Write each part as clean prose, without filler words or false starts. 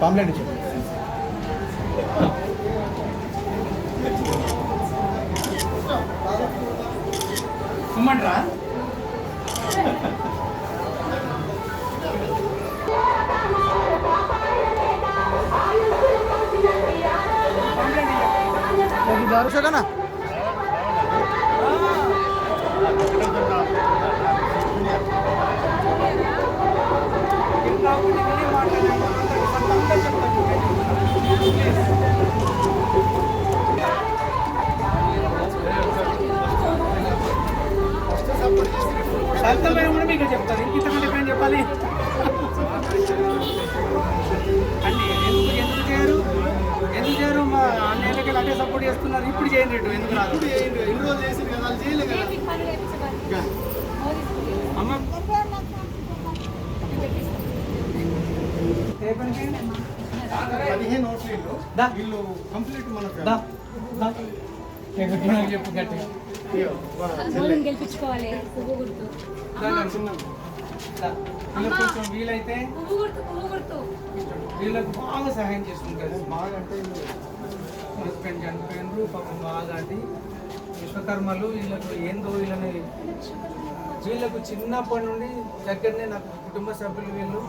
Complaint ఇచ్చారు. సుమ్మంట్రా ना కూడా మీకు చెప్తారు. ఇంతకంటే ఎక్కడ చెప్పాలి అండి. ఎందుకు చేయరు మా అన్నయ్యలకి అదే సపోర్ట్ చేస్తున్నారు. ఇప్పుడు చేయండి రేటు ఎందుకు రాదు? ఎన్ని రోజులు చేసింది కదా, వాళ్ళు చేయలేదు కదా. అమ్మ 15 నోట్లు వీళ్ళు కంప్లీట్ మన చెప్పు గట్టి గెలిపించుకోవాలి. కొంచెం వీలైతే వీళ్ళకి బాగా సహాయం చేస్తుంటారు. బాగా అంటే హస్బెండ్ చనిపోయినరు పాపం బాగా అంటే విశ్వకర్మలు వీళ్ళకు ఏందో వీళ్ళకు చిన్నప్పటి నుండి దగ్గరనే నాకు కుటుంబ సభ్యులు వీళ్ళు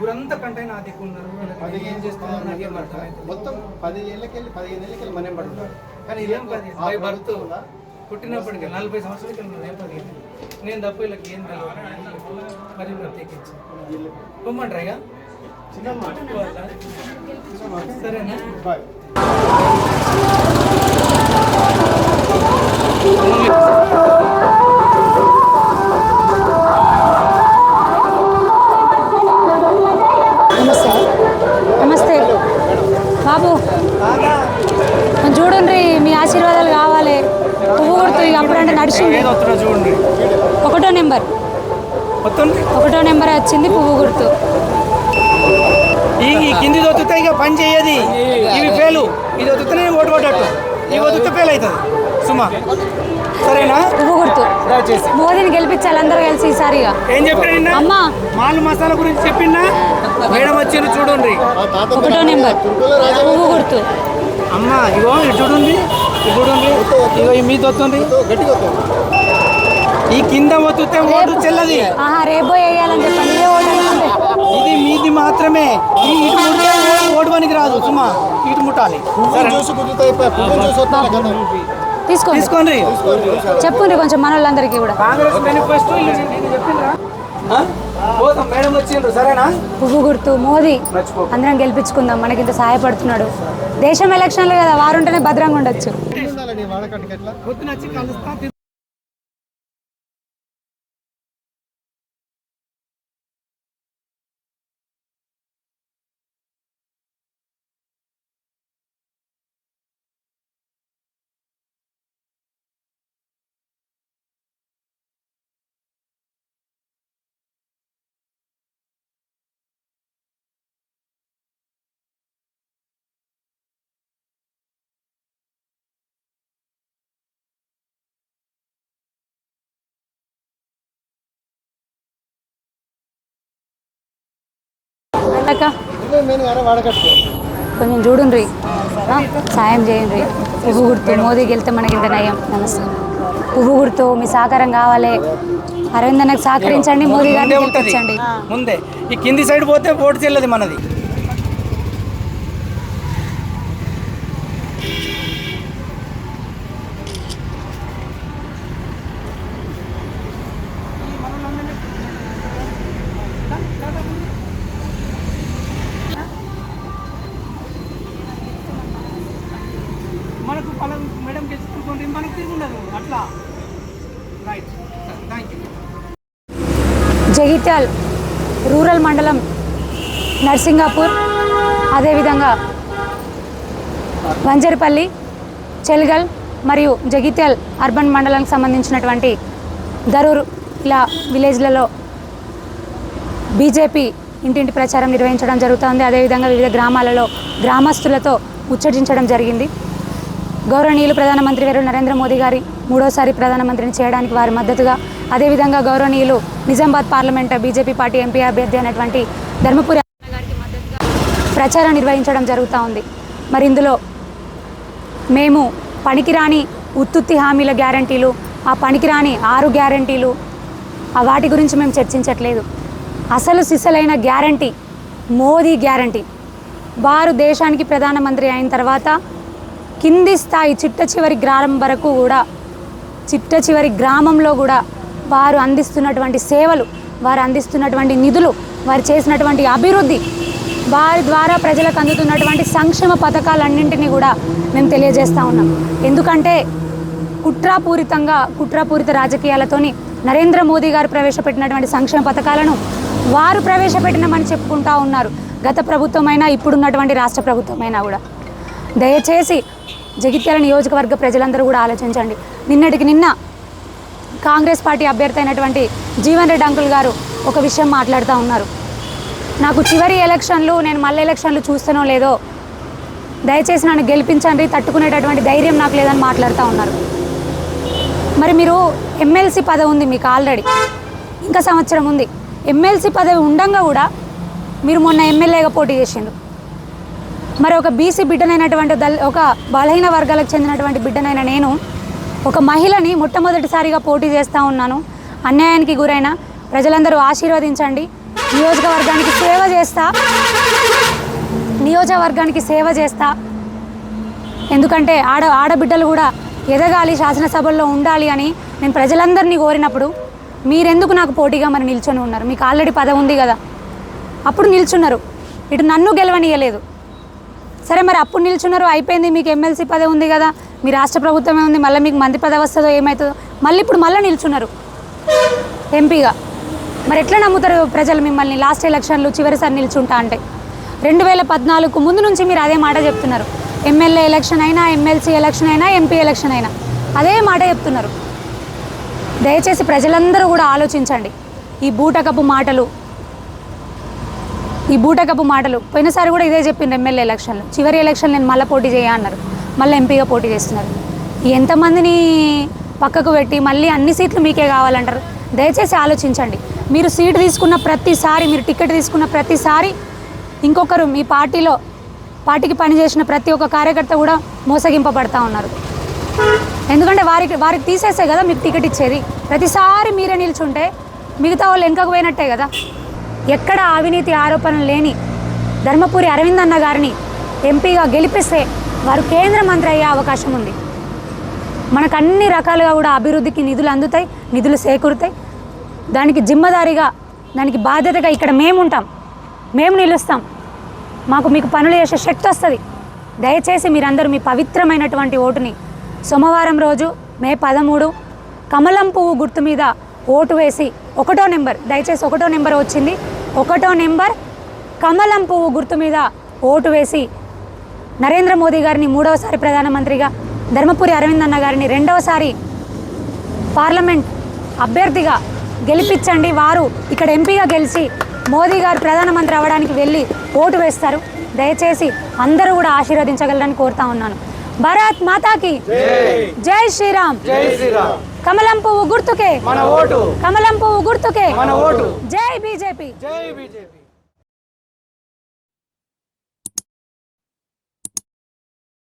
ఊరంతా కంటే నా దిక్కు ఉన్నారు. వీళ్ళకి ఏం చేస్తున్నారు నాకేం అర్థమైంది. మొత్తం 10 ఏళ్ళకెళ్ళి 15 ఏళ్ళకెళ్ళి మనం పడుతున్నారు. కానీ ఇదేం 10 బై బర్త్ పుట్టినప్పటికీ 40 సంవత్సరాలకి ఏం 15 నేను తప్ప వీళ్ళకి ఏం తెలియదు. మరి ప్రత్యేకించి పొమ్మంటారా చిన్న సరేనా? బాయ్. నమస్తే బాబు, చూడండి మీ ఆశీర్వాదాలు కావాలి. పువ్వు గుర్తు ఇక అప్పుడంటే నడిచింది. చూడండి 1వ నెంబర్ 1వ నెంబర్ వచ్చింది పువ్వు గుర్తు. ఈ కింది దొత్తుతే ఇక పని చేయది. ఇవి ఫెయిల్. ఇది వద్దుతనే ఓటు పడ్డట్టు. ఇవి వద్దుతే ఫెయిల్ అవుతుంది సుమా. సరేనా? పువ్వు గుర్తు మోదీని గెలిపించాలి అందరూ కలిసి ఈసారిగా. ఏం చెప్పిన అమ్మా మాల్ మసాలా గురించి చెప్పినా మేడం వచ్చింది చూడండి. 1వ నెంబర్ పువ్వు గుర్తు. అమ్మ ఇగో ఇటు చూడండి, ఇగో ఈ మీద వస్తుంది. ఈ కింద వత్తుతే ఓటు చెల్లది. రేపు వేయాలని చెప్పండి. ఇది మీది మాత్రమే. ఈ ఇటు ముడితే ఓటు పనికి రాదు సుమా. ఇటు ముట్టాలి. తీసుకోండి చెప్పండి కొంచెం మన వాళ్ళందరికీ కూడా. కాంగ్రెస్ మేనిఫెస్టో చెప్పిండ్రా? మేడం వచ్చిండ్రు. సరేనా? పువ్వు గుర్తు మోదీ అందరం గెలిపించుకుందాం. మనకి ఇంత సహాయపడుతున్నాడు. దేశం ఎలక్షన్లు కదా, వారుంటేనే భద్రంగా ఉండొచ్చు. కొంచెం చూడండి, సాయం చేయండి. పువ్వు గుర్తు మోదీకి వెళ్తే మనకి ఇంత నయం. నమస్తే. పువ్వు గుర్తు మీ సహకారం కావాలి. అరవింద్ అన్నకు సహకరించండి, మోదీ గారిని గెలిపించండి. ముందే ఈ కింది సైడ్ పోతే ఓటు చెల్లది మనది. మనకు మేడం గెలుచుకుంటుంది, మనకు తిరుగుండదు అట్లా. Right, thank you. Jagtial rural మండలం నర్సింగాపూర్, అదేవిధంగా వంజరపల్లి, చెల్గల్ మరియు జగిత్యాల్ అర్బన్ మండలానికి సంబంధించినటువంటి దరూర్ ఇలా విలేజ్లలో బీజేపీ ఇంటింటి ప్రచారం నిర్వహించడం జరుగుతుంది. అదేవిధంగా వివిధ గ్రామాలలో గ్రామస్తులతో ముచ్చటించడం జరిగింది. గౌరవనీయులు ప్రధానమంత్రి వర్యులు నరేంద్ర మోదీ గారి 3వసారి ప్రధానమంత్రిని చేయడానికి వారి మద్దతుగా, అదేవిధంగా గౌరవనీయులు Nizamabad parliament BJP party MP అభ్యర్థి అయినటువంటి ధర్మపురి గారికి మద్దతుగా ప్రచారం నిర్వహించడం జరుగుతూ ఉంది. మరి ఇందులో మేము పనికిరాని ఉత్తుత్తి హామీల గ్యారంటీలు, ఆ పనికిరాని 6 గ్యారంటీలు, వాటి గురించి మేము చర్చించట్లేదు. అసలు సిసలైన గ్యారంటీ మోదీ గ్యారంటీ. వారు దేశానికి ప్రధానమంత్రి అయిన తర్వాత కింది స్థాయి చిట్ట చివరి గ్రామం వరకు కూడా, చిట్ట చివరి గ్రామంలో కూడా వారు అందిస్తున్నటువంటి సేవలు, వారు అందిస్తున్నటువంటి నిధులు, వారు చేసినటువంటి అభివృద్ధి, వారి ద్వారా ప్రజలకు అందుతున్నటువంటి సంక్షేమ పథకాలన్నింటినీ కూడా మేము తెలియజేస్తూ ఉన్నాం. ఎందుకంటే కుట్రాపూరిత రాజకీయాలతోని నరేంద్ర మోదీ గారు ప్రవేశపెట్టినటువంటి సంక్షేమ పథకాలను వారు ప్రవేశపెట్టినామని చెప్పుకుంటూ ఉన్నారు. గత ప్రభుత్వమైనా ఇప్పుడున్నటువంటి రాష్ట్ర ప్రభుత్వమైనా కూడా. దయచేసి జగిత్యాల నియోజకవర్గ ప్రజలందరూ కూడా ఆలోచించండి. నిన్నటికి నిన్న కాంగ్రెస్ పార్టీ అభ్యర్థి అయినటువంటి జీవన్ రెడ్డి అంకుల్ గారు ఒక విషయం మాట్లాడుతూ ఉన్నారు. నాకు చివరి ఎలక్షన్లు, నేను మళ్ళీ ఎలక్షన్లు చూస్తానో లేదో, దయచేసి నన్ను గెలిపించండి, తట్టుకునేటటువంటి ధైర్యం నాకు లేదని మాట్లాడుతూ ఉన్నారు. మరి మీరు ఎమ్మెల్సీ పదవి ఉంది మీకు ఆల్రెడీ, ఇంకా సంవత్సరం ఉంది. ఎమ్మెల్సీ పదవి ఉండంగా కూడా మీరు మొన్న ఎమ్మెల్యేగా పోటీ చేసిండ్రు. మరి ఒక బీసీ బిడ్డనైనటువంటి ఒక బలహీన వర్గాలకు చెందినటువంటి బిడ్డనైన నేను ఒక మహిళని మొట్టమొదటిసారిగా పోటీ చేస్తూ ఉన్నాను. అన్యాయానికి గురైన ప్రజలందరూ ఆశీర్వదించండి. నియోజకవర్గానికి సేవ చేస్తా. ఎందుకంటే ఆడబిడ్డలు కూడా ఎదగాలి, శాసనసభల్లో ఉండాలి అని నేను ప్రజలందరినీ కోరినప్పుడు మీరెందుకు నాకు పోటీగా మరి నిల్చొని ఉన్నారు? మీకు ఆల్రెడీ పదవి ఉంది కదా, అప్పుడు నిల్చున్నారు. ఇటు నన్ను గెలవనీయలేదు. సరే, మరి అప్పుడు నిల్చున్నారు, అయిపోయింది. మీకు ఎమ్మెల్సీ పదవి ఉంది కదా, మీ రాష్ట్ర ప్రభుత్వమే ఉంది, మళ్ళీ మీకు మంత్రి పదవి వస్తుందో ఏమవుతుందో, ఇప్పుడు మళ్ళీ నిల్చున్నారు ఎంపీగా. మరి ఎట్లా నమ్ముతారు ప్రజలు మిమ్మల్ని? లాస్ట్ ఎలక్షన్లు చివరిసారి నిల్చుంటా అంటే 2014 ముందు నుంచి మీరు అదే మాట చెప్తున్నారు. ఎమ్మెల్యే ఎలక్షన్ అయినా, ఎమ్మెల్సీ ఎలక్షన్ అయినా, ఎంపీ ఎలక్షన్ అయినా అదే మాట చెప్తున్నారు. దయచేసి ప్రజలందరూ కూడా ఆలోచించండి. ఈ బూటకపు మాటలు పోయినసారి కూడా ఇదే చెప్పిండ్రు. ఎమ్మెల్యే ఎలక్షన్లు, చివరి ఎలక్షన్ నేను మళ్ళీ పోటీ అన్నారు, మళ్ళీ ఎంపీగా పోటీ చేస్తున్నారు. ఎంతమందిని పక్కకు పెట్టి మళ్ళీ అన్ని సీట్లు మీకే కావాలంటారు? దయచేసి ఆలోచించండి. మీరు సీటు తీసుకున్న ప్రతిసారి, మీరు టికెట్ తీసుకున్న ప్రతిసారి ఇంకొకరు మీ పార్టీకి పనిచేసిన ప్రతి ఒక్క కార్యకర్త కూడా మోసగింపబడతా ఉన్నారు. ఎందుకంటే వారికి తీసేసే కదా మీకు టికెట్ ఇచ్చేది. ప్రతిసారి మీరే నిల్చుంటే మిగతా వాళ్ళు వెనకకు పోయినట్టే కదా. ఎక్కడ అవినీతి ఆరోపణలు లేని ధర్మపురి అరవింద్ అన్న గారిని ఎంపీగా గెలిపిస్తే వారు కేంద్ర మంత్రి అయ్యే అవకాశం ఉంది. మనకు అన్ని రకాలుగా కూడా అభివృద్ధికి నిధులు అందుతాయి, నిధులు సేకూరుతాయి. దానికి జిమ్మదారిగా, దానికి బాధ్యతగా ఇక్కడ మేము నిలుస్తాం. మీకు పనులు చేసే శక్తి వస్తుంది. దయచేసి మీరందరూ మీ పవిత్రమైనటువంటి ఓటుని సోమవారం రోజు మే 13 కమలం పువ్వు గుర్తు మీద ఓటు వేసి 1వ నెంబర్, దయచేసి 1వ నెంబర్ వచ్చింది, 1వ నెంబర్ కమలం పువ్వు గుర్తు మీద ఓటు వేసి నరేంద్ర మోదీ గారిని 3వసారి ప్రధానమంత్రిగా, ధర్మపురి అరవింద్ అన్న గారిని 2వసారి పార్లమెంట్ అభ్యర్థిగా గెలిపించండి. వారు ఇక్కడ ఎంపీగా గెలిచి మోదీ గారు ప్రధానమంత్రి అవ్వడానికి వెళ్ళి ఓటు వేస్తారు. దయచేసి అందరూ కూడా ఆశీర్వదించగలరని కోరుతా ఉన్నాను. భారత్ మాతాకి జై శ్రీరామ్. కమలం పువ్వు గుర్తుకే మన ఓటు. కమలం పువ్వు గుర్తుకే మన ఓటు. జై బీజేపీ.